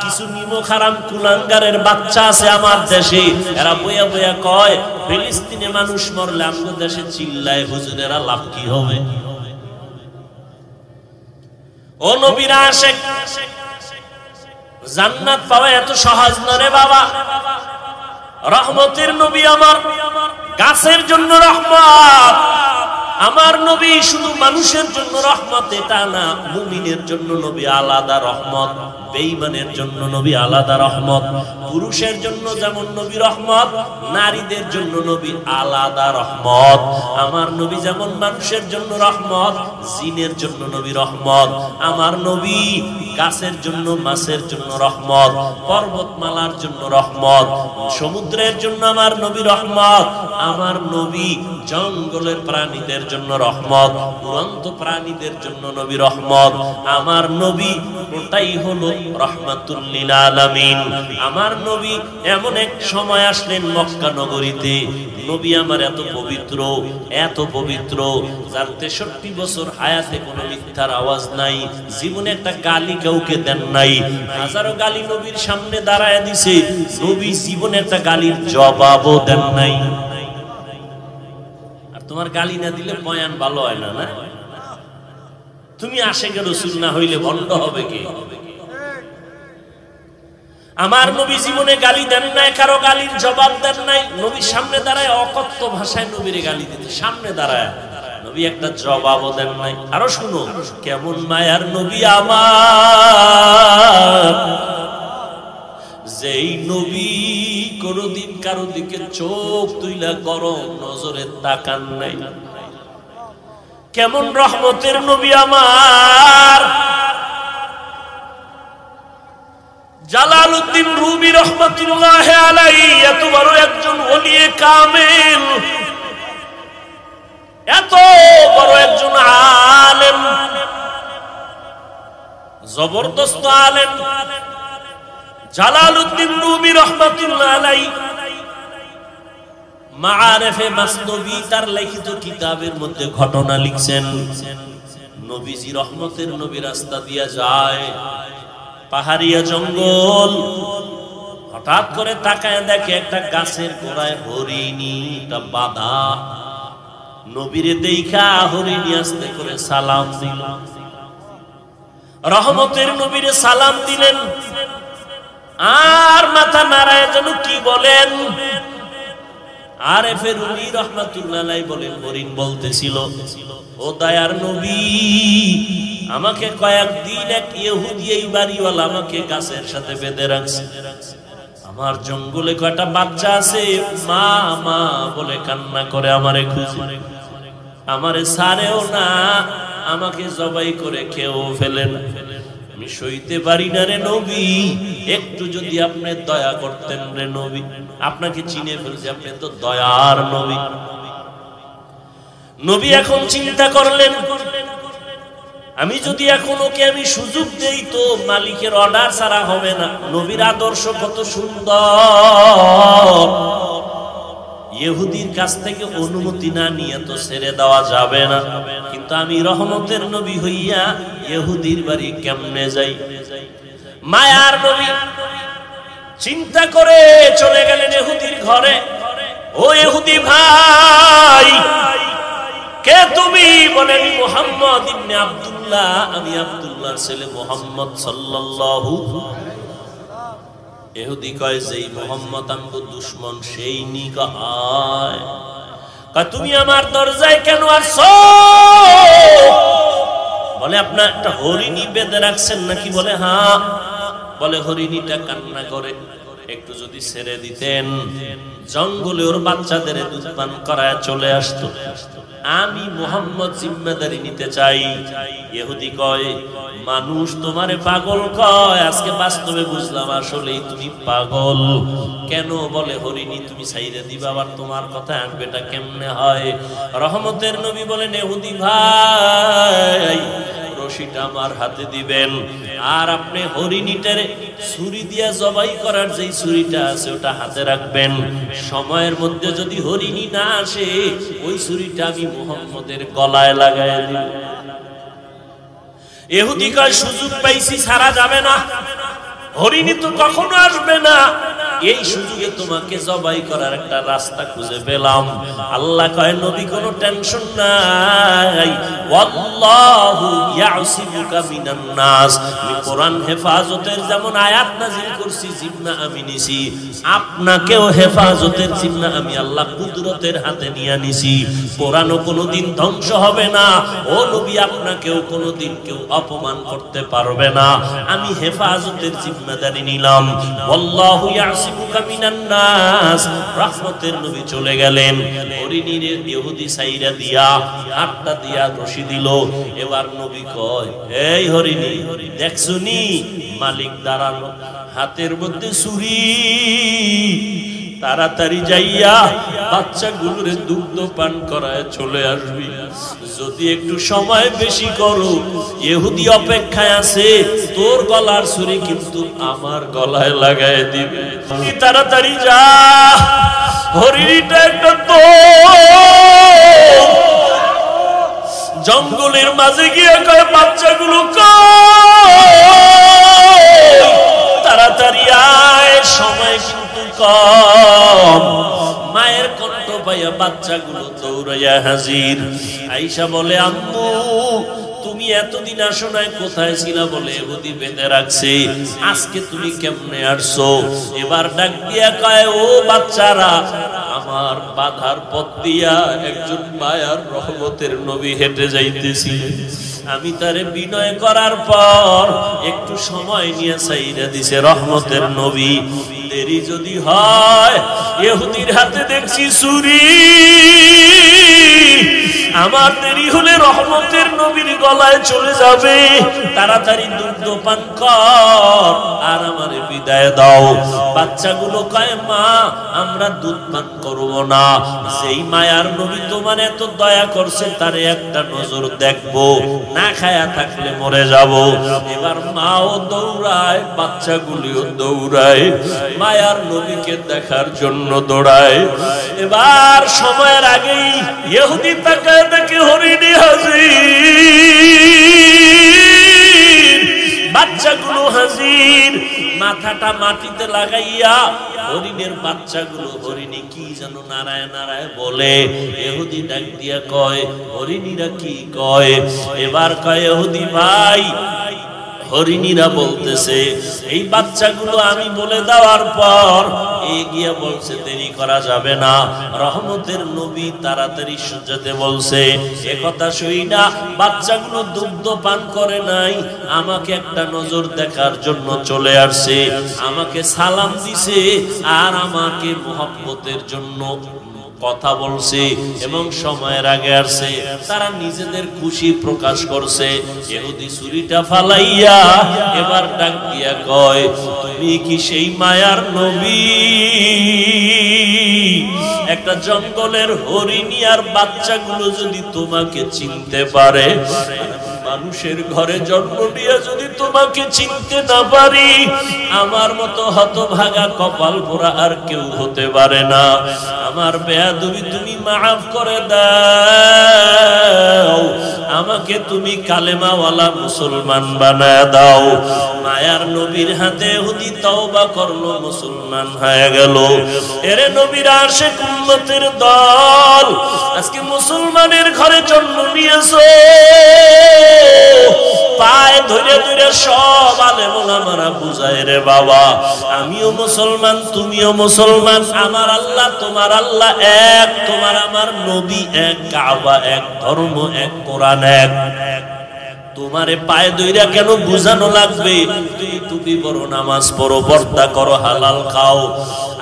কিছু নিমক হারাম কুলাঙ্গারের বাচ্চা আছে আমার দেশে, এরা বইয়া বইয়া কয় ফিলিস্তিনে মানুষ মরলে আমাদের দেশে চিল্লায়, হুজুরেরা লাভ কি হবে? ও নবীর আশিক, জান্নাত পাওয়া এত সহজ না রে বাবা। রহমতের নবী আমার, গাছের জন্য রহমত। আমার নবী শুধু মানুষের জন্য রহমত এটা না, মুমিনের জন্য নবী আলাদা রহমত, বেঈমানের জন্য নবী আলাদা রহমত। পুরুষের জন্য যেমন নবী রহমত, নারীদের জন্য নবী আলাদা রহমত। আমার নবী যেমন মানুষের জন্য রহমত, জিনের জন্য নবী রহমত। আমার নবী গাছের জন্য, মাছের জন্য রহমত, পর্বতমালার জন্য রহমত, সমুদ্রের জন্য আমার নবী রহমত। আমার নবী জঙ্গলের প্রাণীদের জন্য রহমত, উড়ন্ত প্রাণীদের জন্য নবী রহমত। আমার নবী ওটাই হলো রাহমাতুল লিল আলামিন। আমার নবী এমন এক সময় আসলেন মক্কা নগরীতে, নবী আমার এত পবিত্র, এত পবিত্র, যার 63 বছর হায়াতে কোনো মিথ্যার আওয়াজ নাই, জীবনে একটা গালি কাউকে দেন নাই। হাজারো গালি নবীর সামনে দাঁড়ায় দিছে, নবী জীবনে একটা গালির জবাবও দেন নাই। আর তোমার গালি না দিলে বয়ান ভালো হয় না, না? তুমি আশিকে রাসূল না হইলে ভণ্ড হবে কে? আমার নবী জীবনে গালি দেন নাই, কারো গালির জবাব দেন নাই। নবীর সামনে দাঁড়ায় অকথ্য ভাষায় নবীর গালি দিতে, সামনে দাঁড়ায় নবী একটা জবাবও দেন নাই। আরো শুনো, কেমন মায়ার নবী আমার, যেই নবী কোনদিন কারো দিকে চোখ তুইলা গরম নজরে তাকান নাই। কেমন রহমতের নবী আমার। জালালউদ্দিন রুমি রহমাতুল্লাহ আলাইহি এত বড় একজন ওলিয়ে কামেল, এত বড় একজন আলেম, জবরদস্ত আলেম জালালউদ্দিন রুমি রহমাতুল্লাহ আলাইহি মাআরিফে মাসনবী তার লিখিত কিতাবের মধ্যে ঘটনা লিখছেন। নবীজি রহমতের নবী রাস্তা দিয়া যায়, পাহাড়িয়া জঙ্গল, হঠাৎ করে তাকায় দেখে একটা গাছের গোড়ায় হরিণীটা বাঁধা। নবীরে দেখা হরিণী আস্তে করে সালাম দিল। রহমতের নবীরে সালাম দিলেন, আর মাথা নাড়ায় যেন কি বলেন। আরেফে রুমি রহমাতুল্লাহ আলাইহি বলেন, হরিণ বলতেছিল, ও দয়ার নবী, আমাকে কয়েকদিন এক ইহুদি এই বাড়িওয়ালা আমাকে গাছের সাথে বেঁধে রাখছে। আমার জঙ্গলে কয়টা বাচ্চা আছে, মা মা বলে কান্না করে আমারে খুঁজে, আমারে ছাড়েও না, আমাকে জবাই করে খেয়েও ফেলেন। আমি সইতে পারি না রে নবী, একটু যদি আপনি দয়া করতেন রে নবী। আপনাকে চিনে ফেলছি, আপনি তো দয়ার নবী। নবী এখন চিন্তা করলেন, আমি যদি এখন ওকে আমি সুযোগ দেই তো মালিকের অর্ডার ছাড়া হবে না। নবীর আদর্শ কত সুন্দর, ইহুদির কাছ থেকে অনুমতি না নিয়ে তো ছেড়ে দেওয়া যাবে না। কিন্তু আমি রহমতের নবী হইয়া ইহুদির বাড়ি কেমনে যাই? মায়ার নবী চিন্তা করে চলে গেলেন ইহুদির ঘরে। ও ইহুদি ভাই, কে তুমি? বলে, আমি মুহাম্মদ ইবনে আব্দুল্লাহ, আমি আব্দুল্লাহর ছেলে মুহাম্মদ সাল্লাল্লাহু। ইহুদি কয়, যেই মুহাম্মদ আমগো দুশমন সেই নি কয়। কয়, তুমি আমার দরজায় কেন আসছো? বলে, আপনার একটা হরিণী বেঁধে রাখছেন নাকি? বলে, হ্যাঁ। বলে, হরিণীটা কান্না করে, একটু যদি ছেড়ে দিতেন জঙ্গলে ওর বাচ্চাদের দুধ পান করায় চলে আসতো। আমি মুহাম্মদ জিম্মেদারি নিতে চাই। ইহুদি কয়, মানুষ তোমারে পাগল কয়, আজকে বাস্তবে বুঝলাম আসলেই তুমি পাগল। কেন? বলে, হরিণী তুমি ছাইরে দিবা, আবার তোমার কথা আনবেটা কেমনে হয়? রহমতের নবী বলেন, ইহুদি ভাই, রশিটা আমার হাতে দিবেন, আর আপনি হরিণীটারে ছুরি দিয়া জবাই করার যেই ছুরিটা আছে ওটা হাতে রাখবেন। সময়ের মধ্যে যদি হরিণী না আসে, ওই ছুরিটা আমি মুহাম্মদের গলায় লাগায় দিব। ইহুদি কয়, সুযোগ পাইছি, ছাড়া যাবে না, হরিণী তো কখনো আসবে না। এই সুযোগে তোমাকে জবাই করার একটা রাস্তা খুঁজে পেলাম। আল্লাহ কয় নবী কোনো টেনশন নাই, ওয়াল্লাহু ইয়াসিবুকা মিনান নাস। আমি কোরআন হেফাজতের যেমন আয়াত নাযিল করছি, জিম্মা আমি নিছি, আপনাকেও হেফাজতের জিম্মা আমি আল্লাহ কুদরতের হাতে নিয়ে নিছি। কোরআনও কোনোদিন ধ্বংস হবে না, ও নবী আপনাকেও কোনোদিন কেউ অপমান করতে পারবে না। আমি হেফাজতের জিম্মাদারি নিলাম। আল্লাহু ইয়াসিবুকা মিনান নাস। রহমতের নবী চলে গেলেন। হরিণীর ইহুদি সাইরা দিয়া হাতটা দিয়া রশি দিল। এবার নবী কয়, এই হরিণী দেখছুনি মালিক দাঁড়ালো, হাতের মধ্যে ছুরি, তাড়াতাড়ি যাইয়া বাচ্চাগুলোরে দুগ্ধ পান করায় চলে আসবি। যদি একটু সময় বেশি করো, ইহুদি অপেক্ষায় আছে, তোর গলার ছুরি কিন্তু আমার গলায় লাগায় দিবে। তাড়াতাড়ি যা। হরিণীটা একটা তো জঙ্গলের মাঝে গিয়ে কয়, বাচ্চাগুলো তাড়াতাড়ি আয়, সময় কিন্তু কম। মায়ের কণ্ঠ পাইয়া বাচ্চাগুলো দৌড়াইয়া হাজির। আয়েশা বলে, আম্মু তুমি এতদিন আসো নাই, কোথায় ছিলা? বলে ইহুদি বেঁধে রাখছে, আজকে তুমি কেমনে আসছো? এবার ডাক দিয়া কয়, ও বাচ্চারা, আমার বাধার পথ দিয়া একজন মায়ার রহমতের নবী হেঁটে যাইতেছিলেন। আমি তারে বিনয় করার পর একটু সময় নিয়ে সাইরা দিছে রহমতের নবী। দেরি যদি হয়, ইহুদির হাতে দেখছি ছুরি, আমার দেরি হলে রহমতের নবীর গলায় চলে যাবে। তাড়াতাড়ি দুগ্ধ পান কর আর আমারে বিদায় দাও। বাচ্চাগুলো কয়, মা আমরা দুধ পান করব না। যেই মায়ার নবী তোমার এত দয়া করছে, তারে একটা নজর দেখবো, না খায়া থাকলে মরে যাব। এবার মাও দৌড়ায়, বাচ্চাগুলিও দৌড়ায়, মায়ার নবীকে দেখার জন্য দৌড়ায়। এবার সময়ের আগেই ইহুদি তাকায় দেখে হরিণী হাজির, বাচ্চাগুলো হাজির। মাথাটা মাটিতে লাগাইয়া হরিণের বাচ্চাগুলো, হরিণী কি যেন নারায় নারায় বলে। ইহুদি ডাক দিয়া কয়, হরিণীরা কি কয়? এবার কয়, ইহুদি ভাই, হরিণীরা বলতেছে এই বাচ্চাগুলো আমি বলে দেওয়ার পর এগিয়ে বলছে দেরি করা যাবে না, রহমতের নবী তাড়াতাড়ি যেতে বলছে। একথা শুই না বাচ্চাগুলো দুগ্ধ পান করে নাই, আমাকে একটা নজর দেখার জন্য চলে আসছে, আমাকে সালাম দিছে আর আমাকে মোহাব্বতের জন্য কথা বলছে এবং সময়ের আগে আসছে। তারা নিজেদের খুশি প্রকাশ করছে। ইহুদি ছুরিটা ফালাইয়া এবার ডাক দিয়া কয়, তুমি কি সেই মায়ার নবী? একটা জঙ্গলের হরিণী আর বাচ্চাগুলো যদি তোমাকে চিনতে পারে, মানুষের ঘরে জন্ম নিয়ে যদি তোমাকে চিনতে না পারি, আমার মতো হতভাগা কপাল পোড়া আর কেউ হতে পারে না। আমার বেয়াদবি তুমি মাফ করে দাও, আমাকে তুমি কালেমাওয়ালা মুসলমান বানায় দাও। মায়ার নবীর হাতে ইহুদি তওবা করলো, মুসলমান হয়ে গেল। এরে নবীর আশিক উম্মতের দল, আজকে মুসলমানের ঘরে জন্ম নিয়েছো, পায়ে ধরে ধরে সব আলেম ওলামারা বুঝায় রে বাবা, আমিও মুসলমান তুমিও মুসলমান, আমার আল্লাহ তোমার আল্লাহ এক, তোমার আমার নবী এক, কাবা এক, ধর্ম এক, কোরআন এক। তোমারে পায়ে দইরা কেন বুঝানো লাগবে? তুমি টুপি পরো, নামাজ পড়ো, পর্দা করো, হালাল খাও।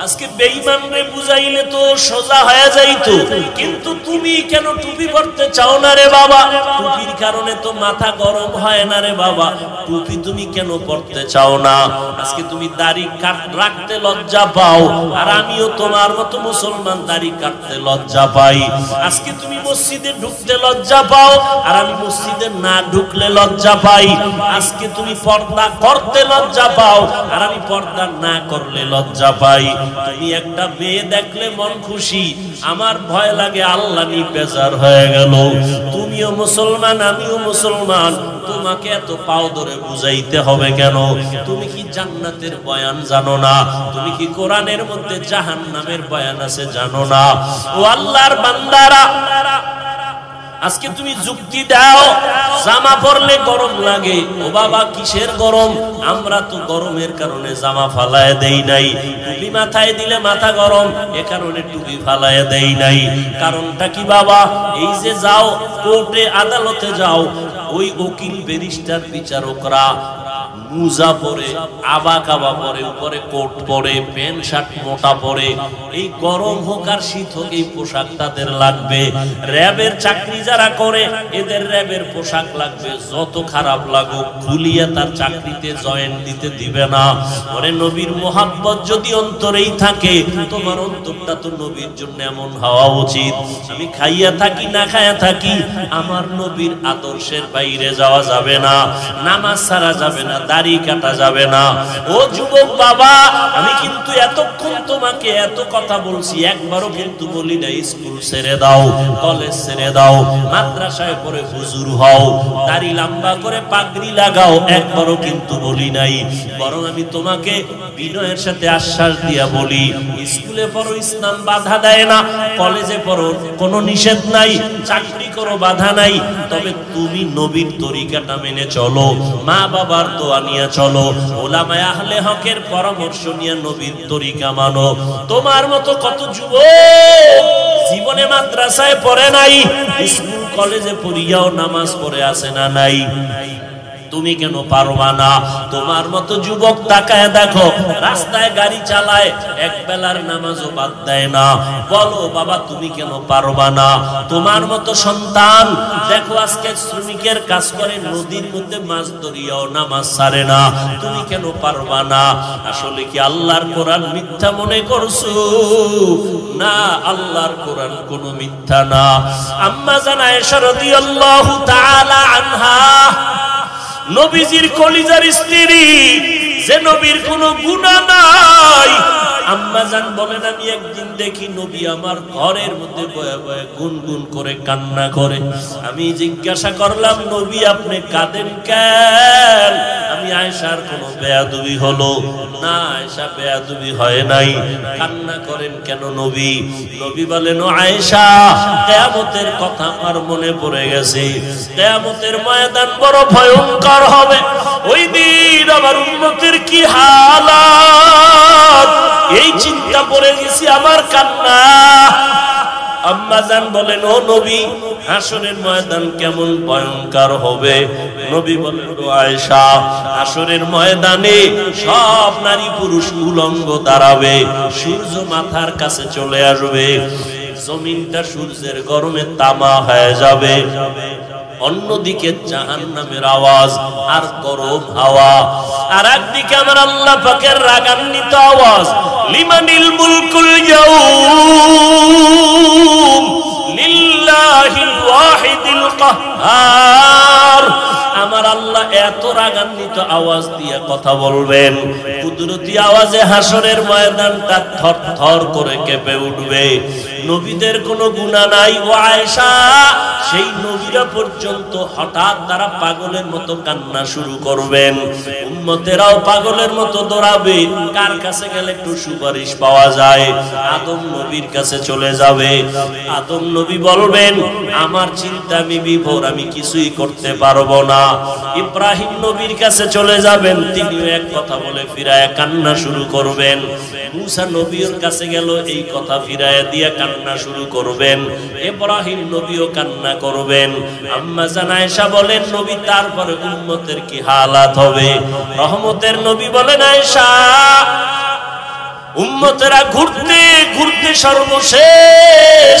আজকে বেঈমানরে বুঝাইলে তো সোজা হয়ে যাইতো, কিন্তু তুমি কেন টুপি পরতে চাও না রে বাবা? টুপির কারণে তো মাথা গরম হয় না রে বাবা, টুপি তুমি কেন পরতে চাও না? আজকে তুমি দাড়ি রাখতে লজ্জা পাও, আর আমিও তোমার মতো মুসলমান দাড়ি কাটতে লজ্জা পাই। আজকে তুমি মসজিদে ঢুকতে লজ্জা পাও, আর আমি মসজিদে না ঢুকলে লজ্জা পাই। আজকে তুমি পর্দা করতে লজ্জা পাও, আর আমি পর্দা না করলে লজ্জা পাই। তুমি একটা মেয়ে দেখলে মন খুশি, আমার ভয় লাগে আল্লাহ নি বেজার হয়ে গেল। তুমিও মুসলমান আমিও মুসলমান, তোমাকে এত পাও ধরে বুঝাইতে হবে কেন? তুমি কি জান্নাতের বয়ান জানো না? তুমি কি কোরআনের মধ্যে জাহান্নামের বয়ান আছে জানো না? ও আল্লাহর বান্দারা, আজকে তুমি যুক্তি দাও জামা পরলে গরম লাগে। ও বাবা, কিসের গরম? আমরা তো গরমের কারণে জামা ফালায় দেই নাই। টুপি মাথায় দিলে মাথা গরম, এ কারণে টুপি ফালায় দেই নাই। কারণটা কি বাবা? এই যে যাও কোর্টে আদালতে যাও, ওই উকিল ব্যারিস্টার বিচারকরা মুজা পরে, আবা কাবা পরে, উপরে কোট পরে, প্যান্ট শার্ট মোটা পরে। এই গরম হোক আর শীত হোক এই পোশাক তাদের লাগবে। র্যাবের চাকরি যারা করে এদের র্যাবের পোশাক লাগবে। যত খারাপ লাগুক খুলিয়ে তার চাকরিতে জয়েন দিতে দিবে না। ওরে নবীর মোহাব্বত যদি অন্তরেই থাকে, তোমার অন্তরটা তো নবীর জন্য এমন হওয়া উচিত। আমি খাইয়া থাকি না খাইয়া থাকি, আমার নবীর আদর্শের বাইরে যাওয়া যাবে না। নামাজ ছাড়া যাবে না, দাড়ি কাটা যাবে না। ও যুবক বাবা, আমি কিন্তু এতক্ষণ তোমাকে এত কথা বলছি, একবারও কিন্তু বলি না স্কুল ছেড়ে দাও, কলেজ ছেড়ে দাও, মাদ্রাসায় পড়ে হুজুর হও, দাড়ি লম্বা করে পাগড়ি লাগাও, একবারও কিন্তু বলি নাই। বরং আমি তোমাকে বিনয়ের সাথে আশ্বাস দিয়া বলি, স্কুলে পড়ো, ইসলাম বাধা দেয় না। কলেজে পড়ো, কোনো নিষেধ নাই। চাকরি করো, বাধা নাই। তবে তুমি নবীর তরিকাটা মেনে চলো, মা বাবার দোয়া নিয়ে চলো, ওলামায়ে আহলে হকের পরামর্শ নিয়ে নবীর তরিকা মানো। তোমার মতো কত যুবক জীবনে মাদ্রাসায় পড়ে নাই, স্কুল কলেজে পড়িয়াও নামাজ পড়ে আসে না নাই। তুমি কেন পারবা না? তোমার মতো যুবক তাকায় দেখো, রাস্তায় গাড়ি চালায়, এক বেলার নামাজও বাদ দেয় না। বলো বাবা, তুমি কেন পারবা না? তোমার মতো সন্তান দেখো আজকে শ্রমিকের কাজ করে, নদীর মধ্যে মাছ ধরিয়াও নামাজ ছাড়ে না। তুমি কেন পারবা না? আসলে কি আল্লাহর কোরআন মিথ্যা মনে করছো? না, আল্লাহর কোরআন কোনো মিথ্যা না। আম্মা জান আয়েশা রাদিয়াল্লাহু তাআলা আনহা, নবীজির কলিজার স্ত্রী, যে নবীর কোনো গুনাহ নাই, আম্মা জান বলেন, আমি একদিন দেখি নবী আমার ঘরের মধ্যে বয়ে বয়ে গুনগুন করে কান্না করে। আমি জিজ্ঞাসা করলাম, নবী আপনি কাঁদেন কেন? আমি আয়েশার কোনো বেয়াদবি হলো না? আয়েশা বেয়াদবি হয় নাই। কান্না করেন কেন নবী? নবী বলেন, ও আয়েশা, কিয়ামতের কথা আমার মনে পড়ে গেছে। কিয়ামতের ময়দান বড় ভয়ঙ্কর হবে। ওই দিন আমার উম্মতের কি হালাত, এই চিন্তা পড়ে গেছি, আমার কান্না। আম্মা জান বলেন, ও নবী, হাসরের ময়দান কেমন ভয়ঙ্কর হবে? নবী বলেন, ও আয়েশা, হাসরের ময়দানে সব নারী পুরুষ উলঙ্গ দাঁড়াবে, সূর্য মাথার কাছে চলে আসবে, জমিনটা সূর্যের গরমে তামা হয়ে যাবে। অন্যদিকে জাহান্নামের আওয়াজ আর গরম হাওয়া, আর একদিকে আমার আল্লাহ পাকের রাগান্বিত আওয়াজ, লিমানিল মুলকুল ইয়াউম লিল্লাহিল ওয়াহিদিল কাহ্হার। আমার আল্লাহ এত রাগান্বিত আওয়াজ দিয়ে কথা বলবেন, কুদরতি আওয়াজে হাসরের ময়দানটা থরথর করে কেঁপে উঠবে। নবীদের কোনো গুনাহ নাই ও আয়েশা, সেই নবীরা পর্যন্ত হঠাৎ তারা পাগলের মতো কান্না শুরু করবেন, উম্মতেরাও পাগলের মতো দৌড়াবে। কার কাছে গেলে একটু সুপারিশ পাওয়া যায়? আদম নবীর কাছে চলে যাবে। আদম নবী বলবেন, আমার চিন্তা আমি বিভোর, আমি কিছুই করতে পারবো না। ইব্রাহিম নবীর কাছে চলে যাবেন, তিনিও এক কথা বলে ফিরায় কান্না শুরু করবেন। মুসা নবীর কাছে গেল, এই কথা ফিরায় দিয়ে কান্না শুরু করবেন। ইব্রাহিম নবীও কান্না করবেন। আম্মা জান আয়েশা বলেন, নবী তারপরে উম্মতের কি হালাত হবে? রহমতের নবী বলেন, আয়েশা, উম্মতেরা ঘুরতে ঘুরতে সর্বশেষ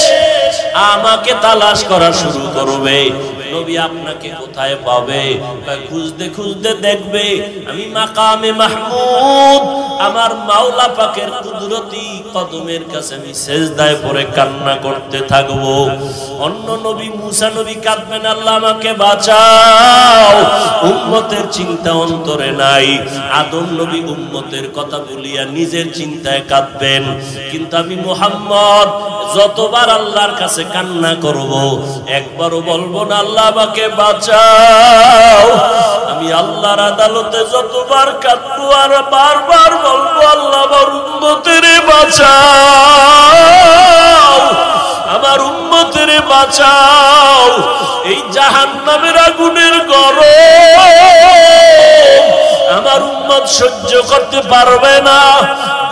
আমাকে তালাশ করা শুরু করবে। নবী আপনাকে কোথায় পাবে? খুঁজতে খুঁজতে দেখবে আমি মাকামে মাহমুদ, আমার মাওলা পাকের কুদরতি কদমের কাছে আমি সেজদায় পড়ে কান্না করতে থাকবো। অন্য নবী মুসা নবী কাঁদবেন, আল্লাহ আমাকে বাঁচাও, উম্মতের চিন্তা অন্তরে নাই। আদম নবী উম্মতের কথা বলিয়া নিজের চিন্তায় কাঁদবেন। কিন্তু আমি মুহাম্মদ যতবার আল্লাহর কাছে কান্না করব একবারও বলবো না আল্লাহ আমাকে বাঁচাও। আমি আল্লাহর আদালতে যতবার কাঁদবো আর বারবার বলবো আল্লাহ আমার উম্মতের বাঁচাও, আমার উম্মতের বাঁচাও। এই জাহান্নামের আগুনের গরম আমার উম্মত সহ্য করতে পারবে না।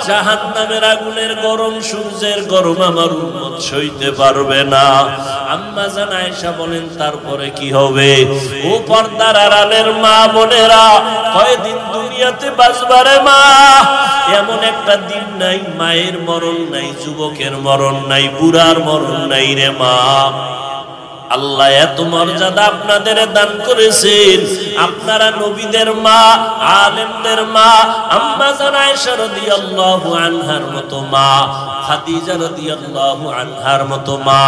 জাহান্নামের আগুনের গরম, সূর্যের গরম আমার উম্মত সইতে পারবে না। আম্মা জান আয়েশা বলেন তারপরে কি হবে? ও পর্দার আড়ালের মা বোনেরা, কয়দিন দুনিয়াতে বাঁচবারে মা? এমন একটা দিন নাই মায়ের মরণ নাই, যুবকের মরণ নাই, বুড়ার মরণ নাই রে মা। আল্লাহ এত মর্যাদা আপনাদের দান করেছেন। আপনারা নবীদের মা, আলেমদের মা, আম্মা জান আয়েশা রাদিয়াল্লাহু আনহার মতো মা, খাদিজা রাদিয়াল্লাহু আনহার মতো মা,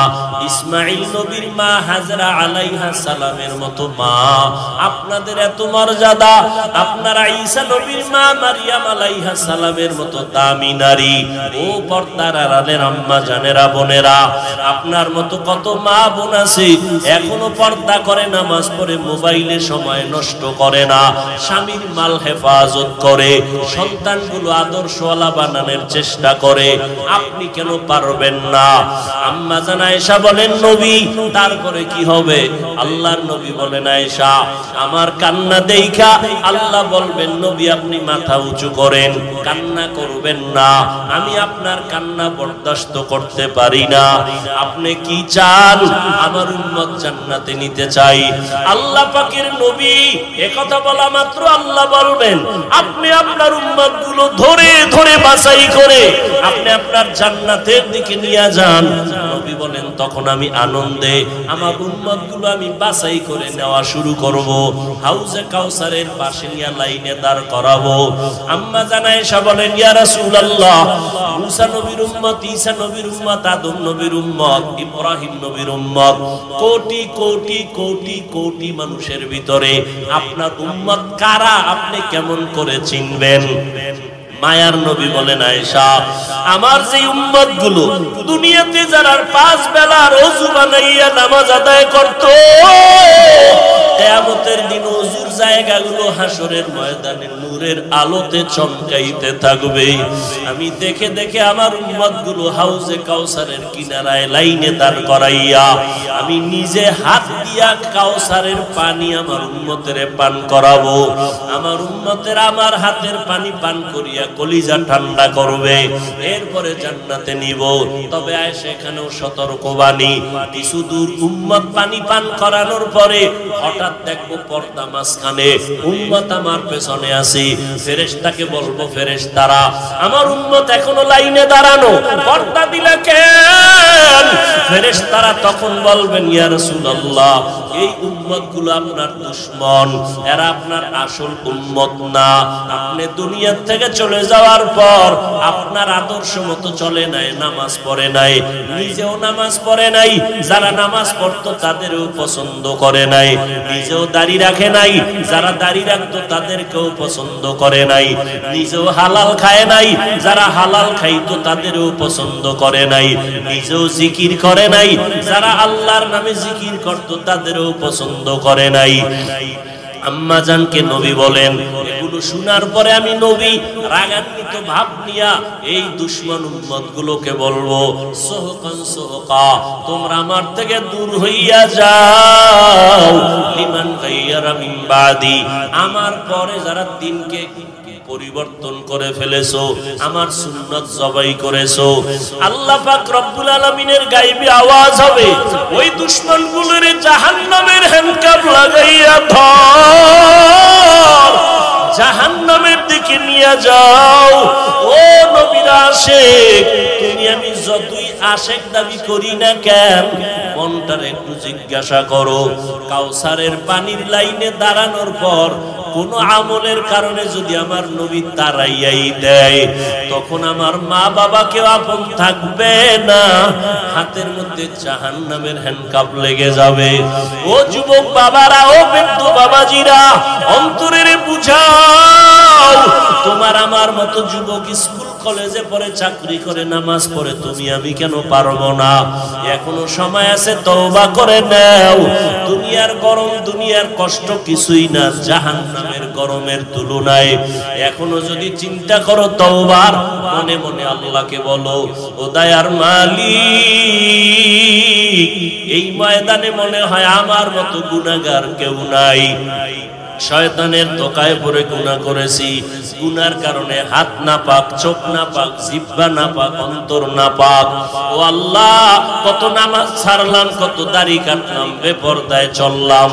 ইসমাঈল নবীর মা হাজরা আলাইহা সালামের মতো মা। আপনাদের এত মর্যাদা। আপনারা ঈসা নবীর মা মারিয়াম আলাইহা সালামের মতো দামি নারী। ও পর্দার আড়ালের আম্মা জানেরা, বোনেরা, আপনার মতো কত মা বোন আছে এখনো পর্দা করে, নামাজ পড়ে, মোবাইলে সময় নষ্ট করে না, স্বামীর মাল হেফাজত করে, সন্তানগুলো আদর্শওয়ালা বানানোর চেষ্টা করে। আপনি কেন পারবেন না? আম্মা জান আয়েশা বলেন নবী তারপরে কি হবে? আল্লাহর নবী বলেন আয়েশা আমার কান্না দেইখা আল্লাহ বলবেন নবী আপনি মাথা উঁচু করেন, কান্না করবেন না, আমি আপনার কান্না বরদাস্ত করতে পারি না। আপনি কি চান? আমার উম্মত জান্নাতে নিতে চাই। আল্লাহ পাকের নবী একথা বলা মাত্র আল্লাহ বলবেন আপনি আপনার উম্মত গুলো ধরে ধরে বাছাই করে আপনি আপনার জান্নাতের দিকে নিয়ে যান। নবী বলেন তখন আমি আনন্দে আমার উম্মত গুলো আমি বাছাই করে নেওয়া শুরু করব, হাউজে কাউসারের পাশে নিয়ে লাইনে দাঁড় করাবো। আম্মা জান আয়েশা বলেন ইয়া রাসূলুল্লাহ, মুসা নবীর উম্মত, ঈসা নবীর উম্মত, আদম নবীর উম্মত, ইব্রাহিম নবীর উম্মত, কোটি কোটি কোটি কোটি মানুষের ভিতরে আপনার উম্মত কারা আপনি কেমন করে চিনবেন? মায়ার নবী বলেন আয়েশা আমার যে উম্মত গুলো দুনিয়াতে যারা 5 বেলার ওযু বানাইয়া নামাজ আদায় করত, কিয়ামতের দিন ওযুর জায়গাগুলো হাসরের ময়দানে নূরের আলোতে চমকাইতে থাকবে। আমি দেখে দেখে আমার উম্মত গুলো হাউজে কাউসারের কিনারায় লাইনে দাঁড় করাইয়া আমি নিজে হাত দিয়া কাউসারের পানি আমার উম্মতের পান করাবো। আমার উম্মতের আমার হাতের পানি পান করিয়া কলিজা ঠান্ডা করবে, এরপরে জান্নাতে নিব। তবে আয়েশা এখানেও সতর্কবাণী, কিছু দূর উম্মত পানি পান করানোর পরে হঠাৎ দেখবো পর্দা মাঝখানে, উম্মত আমার পেছনে আছে। ফেরেশতাকে বলবো ফেরেশতারা আমার উম্মত এখনো লাইনে দাঁড়ানো, পর্দা দিলে কেন? ফেরেশতারা তখন বলবেন ইয়া রাসূলুল্লাহ এই উম্মত গুলো আপনার দুশমন, এরা আপনার আসল উম্মত না। আপনি দুনিয়া থেকে চলে যাওয়ার পর আপনার আদর্শ মতো চলে নাই, নামাজ পড়ে নাই, নিজেও নামাজ পড়ে নাই, যারা নামাজ পড়তো তাদেরও পছন্দ করে নাই, নিজেও দাড়ি রাখে নাই, যারা দাড়ি রাখতো তাদেরকেও পছন্দ করে নাই, নিজেও হালাল খায় নাই, যারা হালাল খাইতো তাদেরও পছন্দ করে নাই, নিজেও জিকির করে নাই, যারা আল্লাহর নামে জিকির করতো তাদেরও পছন্দ করে নাই। আম্মা জানকে নবী বলেন এগুলো শোনার পরে আমি নবী রাগান্বিত ভাব নিয়া এই দুশমন উম্মত গুলোকে বলবো সোহকান সোহকা তোমরা আমার থেকে দূর হইয়া যাও, লিমান গায়্যারা মিন বাদি আমার পরে যারা দিনকে পরিবর্তন করে ফেলেছো, আমার সুন্নাত জবাই করেছো। আল্লাহ পাক রব্বুল আলামিনের গায়বী আওয়াজ হবে ওই দুশমনগুলোর জাহান্নামের হ্যান্ডকাপ লাগাইয়া ধর, জাহান্নামের দিকে নিয়ে যাও। ও নবীর আশিক, তুমি আমি যতই আশিক দাবি করি না কেন, মনটার একটু জিজ্ঞাসা করো, কাউসারের পানির লাইনে দাঁড়ানোর পর কোন আমলের কারণে যদি আমার নবী তারাইয়াই দেয়, তখন আমার মা বাবা কেউ আপন থাকবে না, হাতের মধ্যে জাহান্নামের হ্যান্ডকাপ লেগে যাবে। ও যুবক বাবারা, ও বৃদ্ধ বাবাজিরা, অন্তরের বুঝাও যাও। তোমার আমার মতো যুবক স্কুল কলেজে পড়ে, চাকরি করে, নামাজ পড়ে, তুমি আমি কেন পারবো না? এখনো সময় আছে, তওবা করে নাও। দুনিয়ার গরম, দুনিয়ার কষ্ট কিছুই না জাহান্নামের গরমের তুলনায়। এখনো যদি চিন্তা করো তওবার, মনে মনে আল্লাহকে বলো, ও দয়ার মালিক, এই ময়দানে মনে হয় আমার মতো গুনাহগার কেউ নাই। শয়তানের ধোঁকায় পড়ে গুনাহ করেছি, গুনার কারণে হাত নাপাক, চোখ নাপাক, জিহ্বা নাপাক, অন্তর নাপাক। ও আল্লাহ, কত নামাজ ছাড়লাম, কত দাড়ি কাটলাম, বেপরদায় চললাম।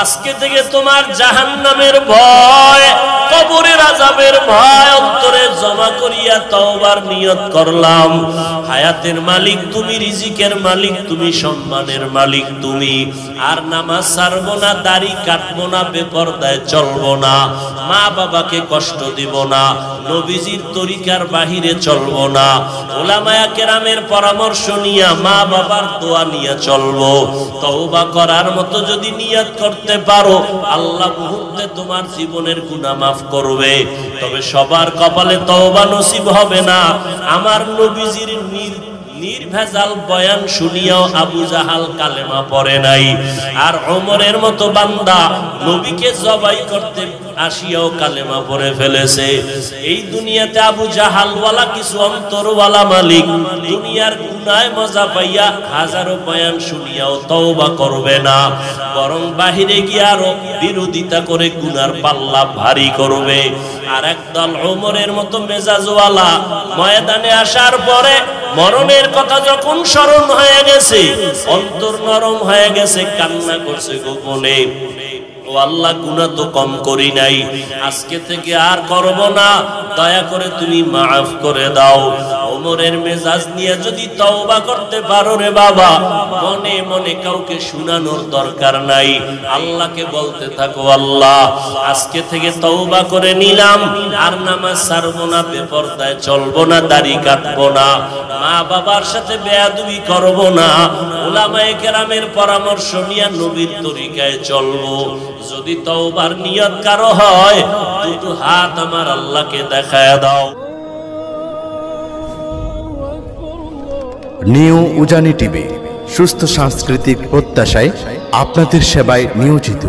আজকে থেকে তোমার জাহান্নামের ভয়, কবরের আযাবের ভয় অন্তরে জমা করিয়া তওবার নিয়ত করলাম। হায়াতের মালিক তুমি, রিজিকের মালিক তুমি, সম্মানের মালিক তুমি। আর নামাজ ছাড়বো না, দাড়ি কাটবো না, বেপরদায় চলবো না, মা বাবাকে কষ্ট দিব না, নবীজির তরিকার বাহিরে চলবো না, উলামায়ে কেরামের পরামর্শ নিয়ে, মা বাবার দোয়া নিয়ে চলবো। তওবা করার মতো যদি নিয়ত করতে পারো, আল্লাহ মুহূর্তে তোমার জীবনের গুনাহ মাফ করবে। তবে সবার কপালে তওবা নসিব হবে না। আমার নবীজির নির্ভেজাল বয়ান শুনিয়াও আবু জাহাল কালেমা পড়ে নাই, আর ওমরের মতো বান্দা নবীকে জবাই করতে আসিয়াও কালেমা পড়ে ফেলেছে। এই দুনিয়াতে আবু জাহাল ওয়ালা কিছু অন্তরওয়ালা মালিক দুনিয়ার গুনায় মজা পাইয়া হাজারো বয়ান শুনিয়াও তওবা করবে না, বরং বাহিরে গিয়ে আরো বিরোধিতা করে গুনার পাল্লা ভারী করবে। আর একদল ওমরের মতো মেজাজওয়ালা ময়দানে আসার পরে মরণের কথা যখন স্মরণ হয়ে গেছে, অন্তর নরম হয়ে গেছে, কান্না করছে গোপনে, ও আল্লাহ, গুনাহ তো কম করি নাই, আজকে থেকে আর করব না, দয়া করে তুমি মাফ করে দাও। ওমরের মেজাজ নিয়ে যদি তওবা করতে পারো রে বাবা, মনে মনে কাউকে শুনানোর দরকার নাই, আল্লাহকে বলতে থাকো, আল্লাহ আজকে থেকে তওবা করে নিলাম, আর নামাজ ছাড়বো না, বেপরদায় চলবো না, দাড়ি কাটবো না, মা বাবার সাথে বেয়াদবি করব না, উলামায়ে কেরামের পরামর্শ নিয়ে নবীর তরিকায় চলবো। যদি তওবার নিয়ত কারো হয়, দুটো হাত আমার আল্লাহকে দেখায় দাও। নিউ উজানি টিভি, সুস্থ সাংস্কৃতিক প্রত্যাশায় আপনাদের সেবায় নিয়োজিত।